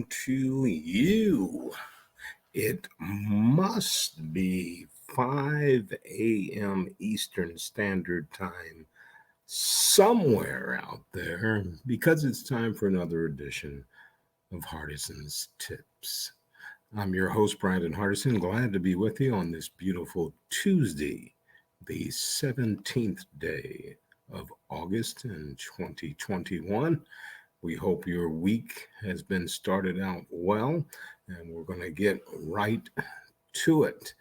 to you. It must be 5 a.m. Eastern Standard Time somewhere out there because it's time for another edition of Hardison's Tips. I'm your host, Brandon Hardison. Glad to be with you on this beautiful Tuesday, the 17th day of August in 2021. We hope your week has been started out well, and we're going to get right to it.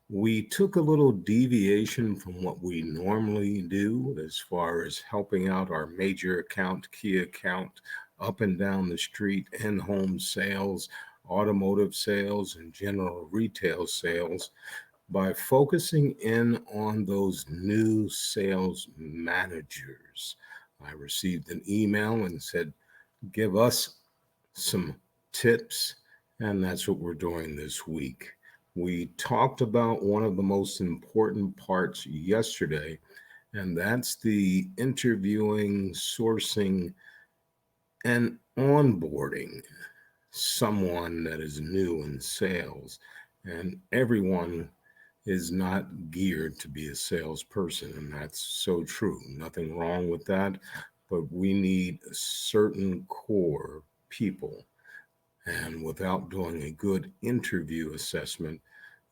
We took a little deviation from what we normally do as far as helping out our major account, key account, up and down the street, in home sales, automotive sales, and general retail sales by focusing in on those new sales managers. I received an email and said, give us some tips, and that's what we're doing this week. We talked about one of the most important parts yesterday, and that's the interviewing, sourcing, and onboarding someone that is new in sales. And everyone is not geared to be a salesperson, and that's so true. Nothing wrong with that, but we need certain core people. And without doing a good interview assessment,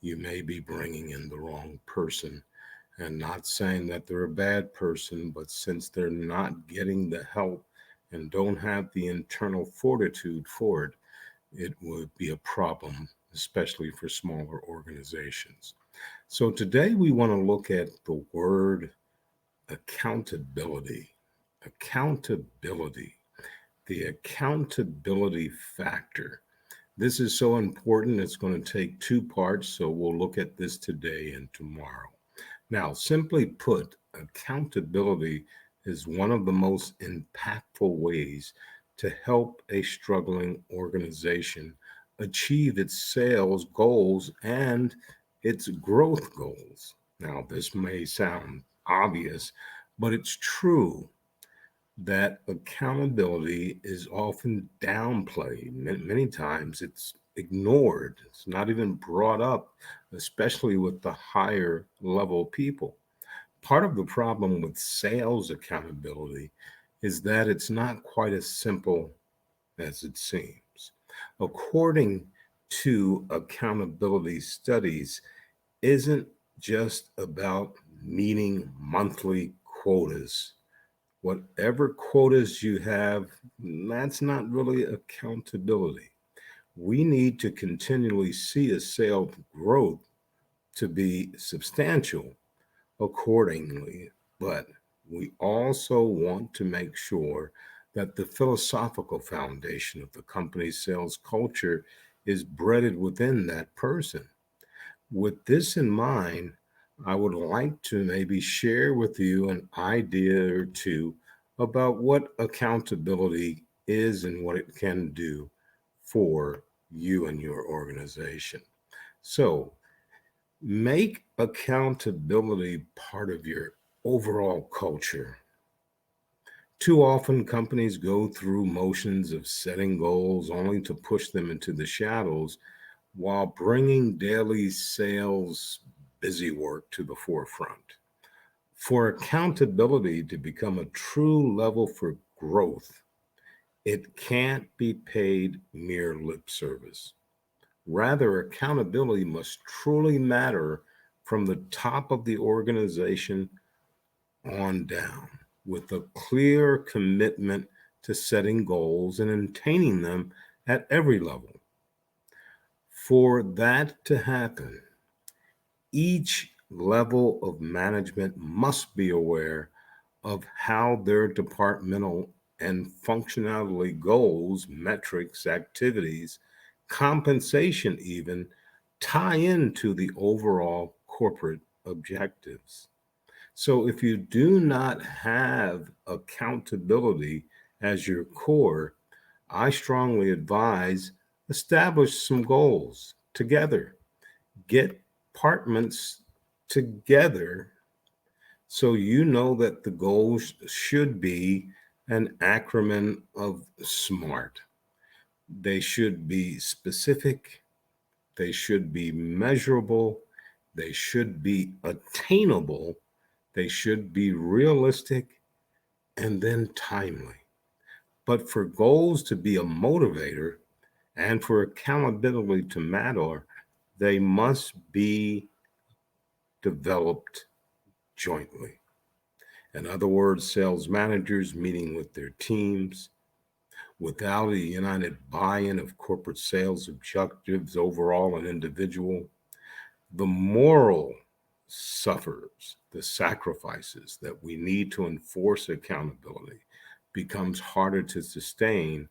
you may be bringing in the wrong person. And not saying that they're a bad person, but since they're not getting the help and don't have the internal fortitude for it, it would be a problem, especially for smaller organizations. So today we want to look at the word accountability. Accountability, the accountability factor. This is so important, it's going to take two parts, so we'll look at this today and tomorrow. Now, simply put, accountability is one of the most impactful ways to help a struggling organization achieve its sales goals and its growth goals. Now, this may sound obvious, but it's true that accountability is often downplayed. Many times it's ignored, it's not even brought up, especially with the higher level people. Part of the problem with sales accountability is that it's not quite as simple as it seems. According to accountability studies, isn't just about meeting monthly quotas. Whatever quotas you have, that's not really accountability. We need to continually see a sales growth to be substantial accordingly, but we also want to make sure that the philosophical foundation of the company's sales culture is bred within that person. With this in mind, I would like to maybe share with you an idea or two about what accountability is and what it can do for you and your organization. So, make accountability part of your overall culture. Too often, companies go through motions of setting goals only to push them into the shadows while bringing daily sales busy work to the forefront. For accountability to become a true level for growth, it can't be paid mere lip service. Rather, accountability must truly matter from the top of the organization on down, with a clear commitment to setting goals and attaining them at every level. For that to happen, each level of management must be aware of how their departmental and functionality goals, metrics, activities, compensation even tie into the overall corporate objectives. So if you do not have accountability as your core, I strongly advise establish some goals together. Get departments together so you know that the goals should be an acronym of SMART. They should be specific. They should be measurable. They should be attainable. They should be realistic and then timely. But for goals to be a motivator and for accountability to matter, they must be developed jointly. In other words, sales managers meeting with their teams without a united buy in of corporate sales objectives, overall and individual, the moral suffers, the sacrifices that we need to enforce accountability becomes harder to sustain.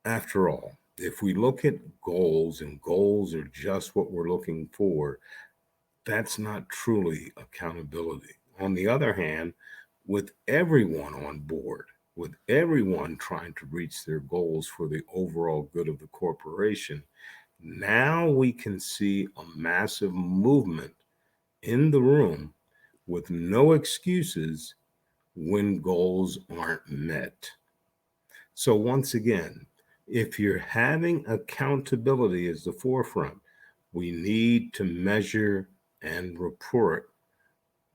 After all, if we look at goals and goals are just what we're looking for, that's not truly accountability. On the other hand, with everyone on board, with everyone trying to reach their goals for the overall good of the corporation, now we can see a massive movement in the room with no excuses when goals aren't met. So, once again, if you're having accountability as the forefront, we need to measure and report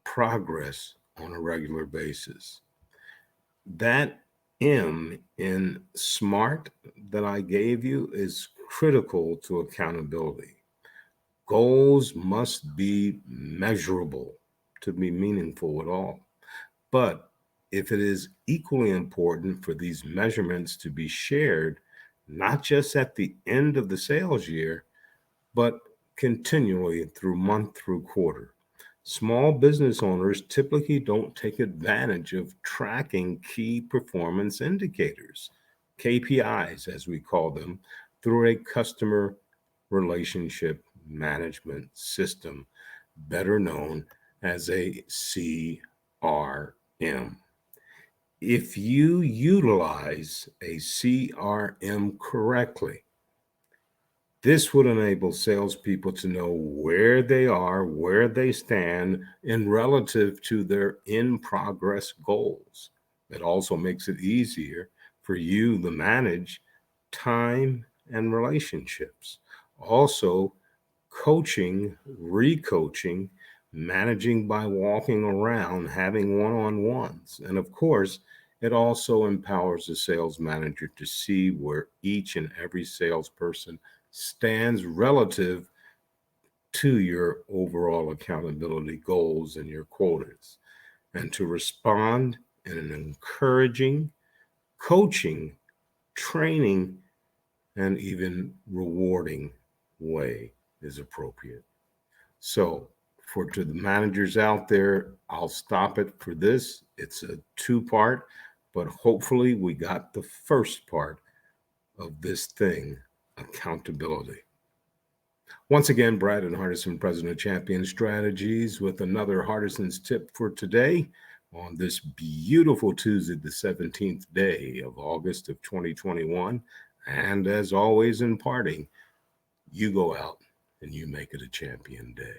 progress on a regular basis. That M in SMART that I gave you is critical to accountability. Goals must be measurable to be meaningful at all. But if it is equally important for these measurements to be shared, not just at the end of the sales year, but continually through month through quarter. Small business owners typically don't take advantage of tracking key performance indicators, KPIs as we call them, through a customer relationship management system, better known as a CRM. If you utilize a CRM correctly, this would enable salespeople to know where they are, where they stand in relative to their in progress goals. It also makes it easier for you to manage time and relationships. Also, coaching, recoaching, managing by walking around, having one on ones. And of course, it also empowers the sales manager to see where each and every salesperson stands relative to your overall accountability goals and your quotas, and to respond in an encouraging, coaching, training, and even rewarding way is appropriate. So, for to the managers out there, I'll stop it for this. It's a two-part, but hopefully we got the first part of this thing, accountability. Once again, Brad and Hardison, President of Champion Strategies, with another Hardison's tip for today on this beautiful Tuesday, the 17th day of August of 2021. And as always, in parting, you go out and you make it a champion day.